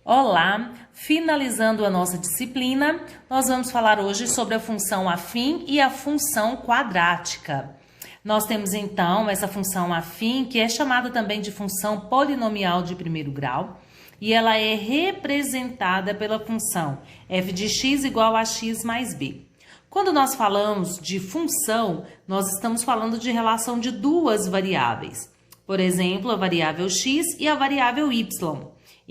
Olá! Finalizando a nossa disciplina, nós vamos falar hoje sobre a função afim e a função quadrática. Nós temos então essa função afim, que é chamada também de função polinomial de primeiro grau, e ela é representada pela função f de x igual a x mais b. Quando nós falamos de função, nós estamos falando de relação de duas variáveis. Por exemplo, a variável x e a variável y.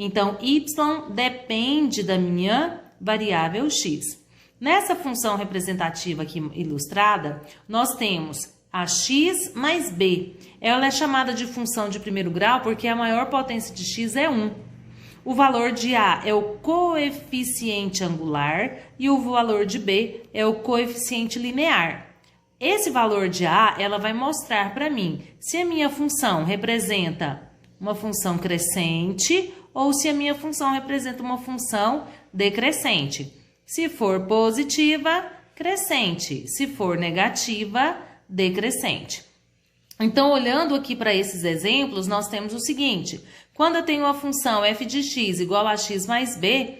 Então, y depende da minha variável x. Nessa função representativa aqui ilustrada, nós temos a x mais b. Ela é chamada de função de primeiro grau porque a maior potência de x é 1. O valor de a é o coeficiente angular e o valor de b é o coeficiente linear. Esse valor de a, ela vai mostrar para mim se a minha função representa uma função crescente ou se a minha função representa uma função decrescente. Se for positiva, crescente. Se for negativa, decrescente. Então, olhando aqui para esses exemplos, nós temos o seguinte: quando eu tenho a função f de x igual a x mais b,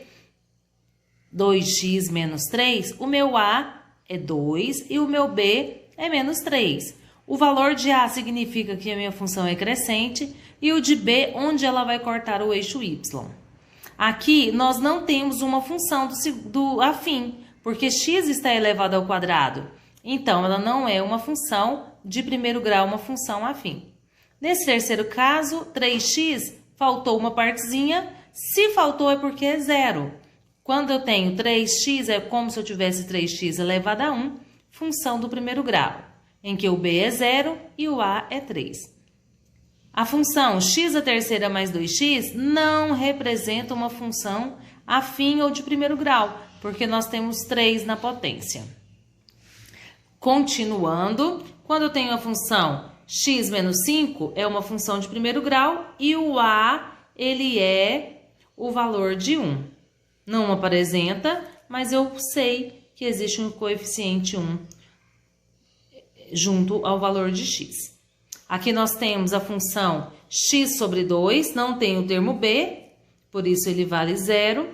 2x menos 3, o meu a é 2 e o meu b é menos 3. O valor de a significa que a minha função é crescente e o de b, onde ela vai cortar o eixo y. Aqui, nós não temos uma função do afim, porque x está elevado ao quadrado. Então, ela não é uma função de primeiro grau, uma função afim. Nesse terceiro caso, 3x, faltou uma partezinha. Se faltou, é porque é zero. Quando eu tenho 3x, é como se eu tivesse 3x elevado a 1, função do primeiro grau, em que o b é 0 e o a é 3. A função x à terceira mais 2x não representa uma função afim ou de primeiro grau, porque nós temos 3 na potência. Continuando, quando eu tenho a função x menos 5, é uma função de primeiro grau e o a, ele é o valor de 1. Não apresenta, mas eu sei que existe um coeficiente 1 junto ao valor de x. Aqui nós temos a função x sobre 2, não tem o termo b, por isso ele vale 0,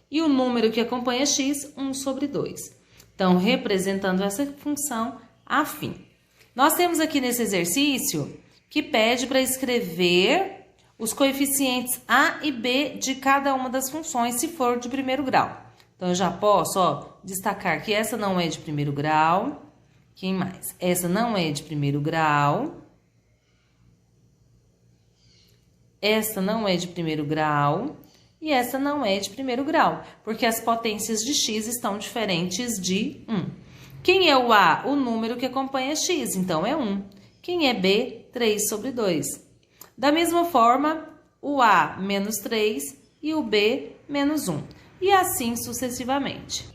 e o número que acompanha x, 1 sobre 2. Então, representando essa função afim. Nós temos aqui nesse exercício que pede para escrever os coeficientes a e b de cada uma das funções, se for de primeiro grau. Então, eu já posso destacar que essa não é de primeiro grau. Quem mais? Essa não é de primeiro grau. Essa não é de primeiro grau. E essa não é de primeiro grau, porque as potências de x estão diferentes de 1. Quem é o a? O número que acompanha x, então é 1. Quem é b? 3 sobre 2. Da mesma forma, o a menos 3 e o b menos 1. E assim sucessivamente.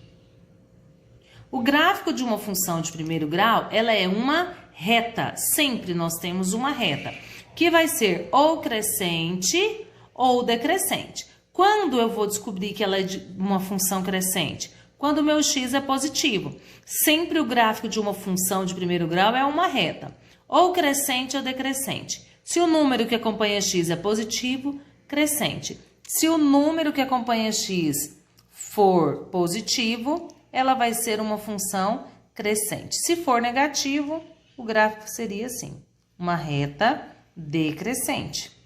O gráfico de uma função de primeiro grau, ela é uma reta. Sempre nós temos uma reta, que vai ser ou crescente ou decrescente. Quando eu vou descobrir que ela é de uma função crescente? Quando o meu x é positivo. Sempre o gráfico de uma função de primeiro grau é uma reta, ou crescente ou decrescente. Se o número que acompanha x é positivo, crescente. Se o número que acompanha x for positivo, ela vai ser uma função crescente. Se for negativo, o gráfico seria assim, uma reta decrescente.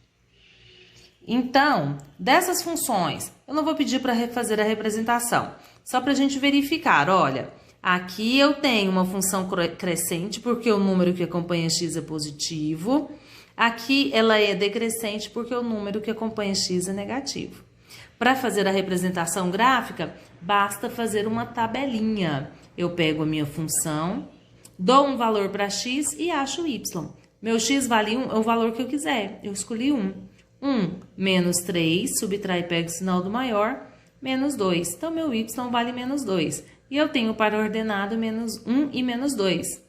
Então, dessas funções, eu não vou pedir para fazer a representação, só para a gente verificar. Olha, aqui eu tenho uma função crescente, porque o número que acompanha x é positivo. Aqui ela é decrescente, porque o número que acompanha x é negativo. Para fazer a representação gráfica, basta fazer uma tabelinha. Eu pego a minha função, dou um valor para x e acho y. Meu x vale 1, é o valor que eu quiser, eu escolhi 1. 1 menos 3, subtrai e pega o sinal do maior, menos 2. Então, meu y vale menos 2. E eu tenho para ordenado menos 1 e menos 2.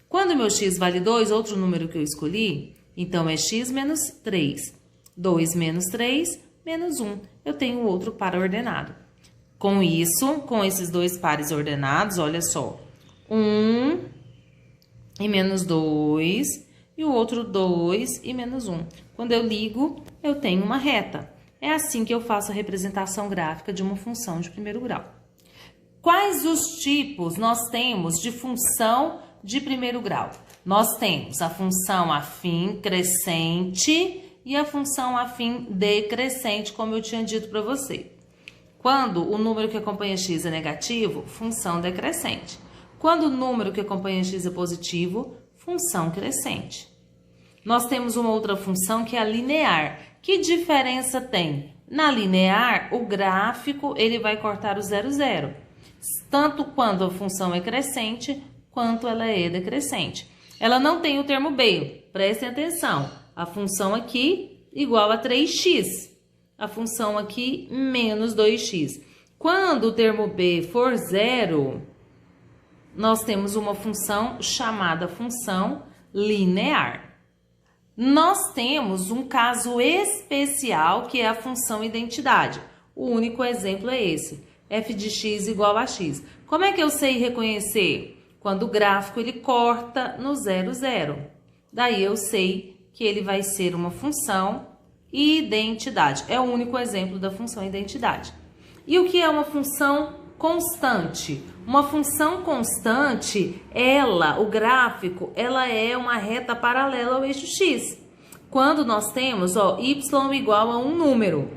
Quando meu x vale 2, outro número que eu escolhi, então é x menos 3. 2 menos 3, menos 1. Eu tenho outro par ordenado. Com isso, com esses dois pares ordenados, olha só. 1 e menos 2, e o outro 2 e menos 1. Quando eu ligo, eu tenho uma reta. É assim que eu faço a representação gráfica de uma função de primeiro grau. Quais os tipos nós temos de função de primeiro grau? Nós temos a função afim crescente e a função afim decrescente, como eu tinha dito para você. Quando o número que acompanha x é negativo, função decrescente. Quando o número que acompanha x é positivo, função crescente. Nós temos uma outra função que é a linear. Que diferença tem? Na linear, o gráfico ele vai cortar o 0, 0. Tanto quando a função é crescente, quanto ela é decrescente. Ela não tem o termo b, prestem atenção. A função aqui igual a 3x. A função aqui menos 2x. Quando o termo b for 0, nós temos uma função chamada função linear. Nós temos um caso especial que é a função identidade. O único exemplo é esse, f de x igual a x. Como é que eu sei reconhecer? Quando o gráfico ele corta no 0, 0. Daí eu sei que ele vai ser uma função identidade. É o único exemplo da função identidade. E o que é uma função constante? Uma função constante, o gráfico, ela é uma reta paralela ao eixo x. Quando nós temos, y igual a um número,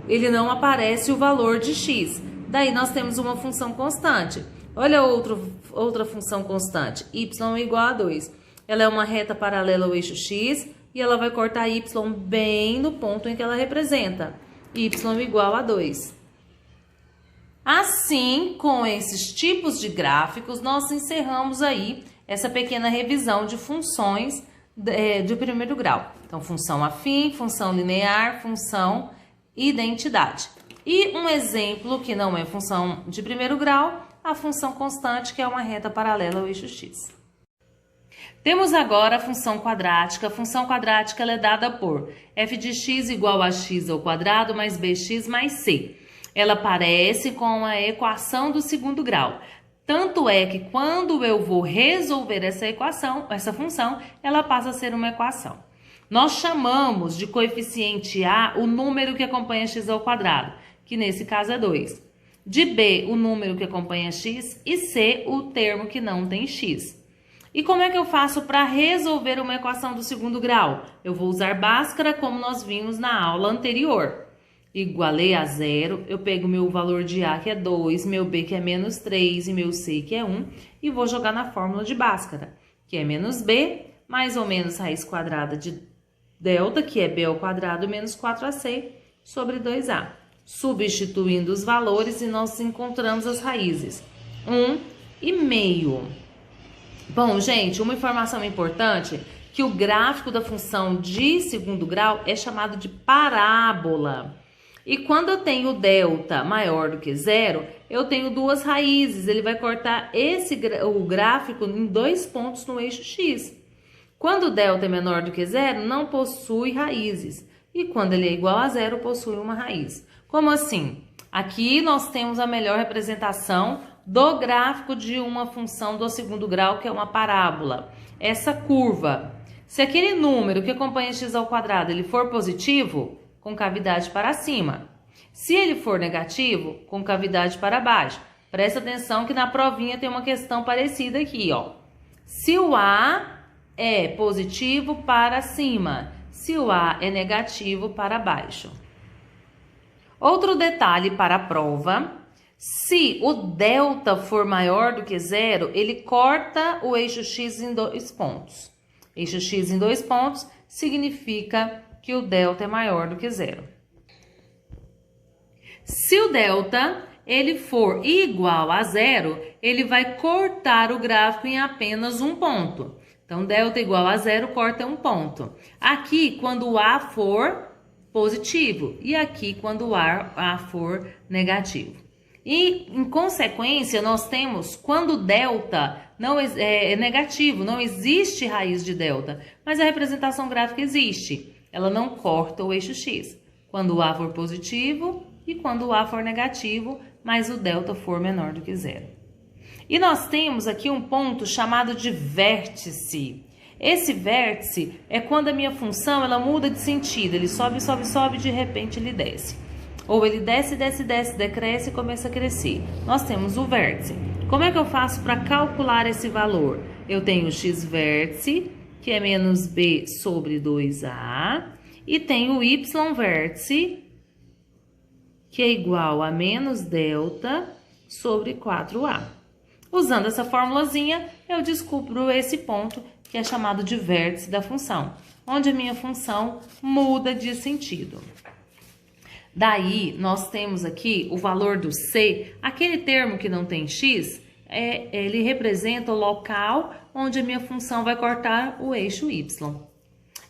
ele não aparece o valor de x. Daí nós temos uma função constante. Olha outra função constante, y igual a 2. Ela é uma reta paralela ao eixo x e ela vai cortar y bem no ponto em que ela representa, y igual a 2. Assim, com esses tipos de gráficos, nós encerramos aí essa pequena revisão de funções de primeiro grau. Então, função afim, função linear, função identidade. E um exemplo que não é função de primeiro grau, a função constante, que é uma reta paralela ao eixo x. Temos agora a função quadrática. A função quadrática ela é dada por f de x igual a x ao quadrado mais bx mais c. Ela parece com a equação do segundo grau. Tanto é que quando eu vou resolver essa função, ela passa a ser uma equação. Nós chamamos de coeficiente A o número que acompanha x ao quadrado, que nesse caso é 2. De B, o número que acompanha x e C, o termo que não tem x. E como é que eu faço para resolver uma equação do segundo grau? Eu vou usar Bhaskara como nós vimos na aula anterior. Igualei a 0, eu pego meu valor de A, que é 2, meu B, que é menos 3, e meu C, que é 1, e vou jogar na fórmula de Bhaskara, que é menos B, mais ou menos raiz quadrada de delta, que é B ao quadrado, menos 4AC, sobre 2A. Substituindo os valores, e nós encontramos as raízes. 1,5. Bom, gente, uma informação importante, que o gráfico da função de segundo grau é chamado de parábola. E quando eu tenho delta maior do que 0, eu tenho duas raízes. Ele vai cortar o gráfico em 2 pontos no eixo x. Quando o delta é menor do que 0, não possui raízes. E quando ele é igual a 0, possui uma raiz. Como assim? Aqui nós temos a melhor representação do gráfico de uma função do segundo grau, que é uma parábola. Essa curva. Se aquele número que acompanha x ao quadrado ele for positivo, com cavidade para cima. Se ele for negativo, com cavidade para baixo. Presta atenção que na provinha tem uma questão parecida aqui, ó. Se o A é positivo, para cima. Se o A é negativo, para baixo. Outro detalhe para a prova: se o delta for maior do que 0, ele corta o eixo x em 2 pontos. Eixo x em 2 pontos significa que o delta é maior do que 0. Se o delta ele for igual a 0, ele vai cortar o gráfico em apenas um ponto. Então, delta igual a 0 corta um ponto. Aqui, quando o A for positivo, e aqui, quando o A for negativo. E, em consequência, nós temos quando delta não é negativo, não existe raiz de delta, mas a representação gráfica existe. Ela não corta o eixo x. Quando o A for positivo e quando o A for negativo, mas o delta for menor do que 0. E nós temos aqui um ponto chamado de vértice. Esse vértice é quando a minha função ela muda de sentido. Ele sobe, sobe, sobe, de repente ele desce. Ou ele desce, desce, desce, decresce e começa a crescer. Nós temos o vértice. Como é que eu faço para calcular esse valor? Eu tenho o x vértice, que é menos b sobre 2a, e tenho o y vértice, que é igual a menos delta sobre 4a. Usando essa formulazinha, eu descubro esse ponto, que é chamado de vértice da função, onde a minha função muda de sentido. Daí, nós temos aqui o valor do c, aquele termo que não tem x, ele representa o local onde a minha função vai cortar o eixo y.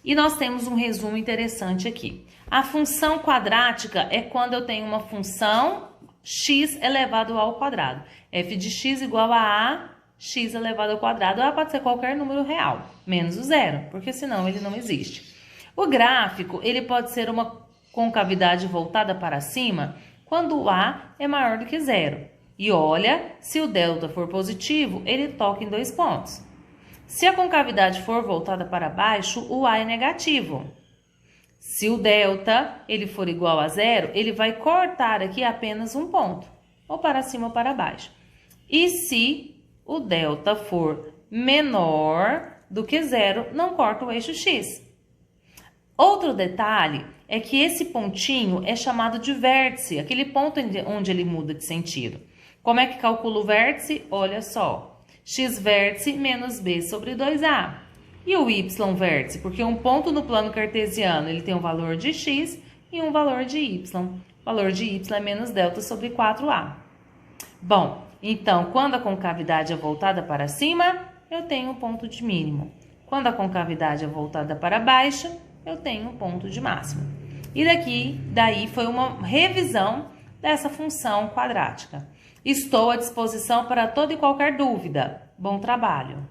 E nós temos um resumo interessante aqui. A função quadrática é quando eu tenho uma função x elevado ao quadrado. F de x igual a x elevado ao quadrado. A pode ser qualquer número real, menos o zero, porque senão ele não existe. O gráfico, ele pode ser uma concavidade voltada para cima quando o a é maior do que zero. E olha, se o delta for positivo, ele toca em 2 pontos. Se a concavidade for voltada para baixo, o a é negativo. Se o delta ele for igual a zero, ele vai cortar aqui apenas um ponto, ou para cima ou para baixo. E se o delta for menor do que zero, não corta o eixo x. Outro detalhe é que esse pontinho é chamado de vértice, aquele ponto onde ele muda de sentido. Como é que calcula o vértice? Olha só, x vértice menos b sobre 2a. E o y vértice? Porque um ponto no plano cartesiano ele tem um valor de x e um valor de y. O valor de y é menos delta sobre 4a. Bom, então, quando a concavidade é voltada para cima, eu tenho um ponto de mínimo. Quando a concavidade é voltada para baixo, eu tenho um ponto de máximo. E daí foi uma revisão dessa função quadrática. Estou à disposição para toda e qualquer dúvida. Bom trabalho!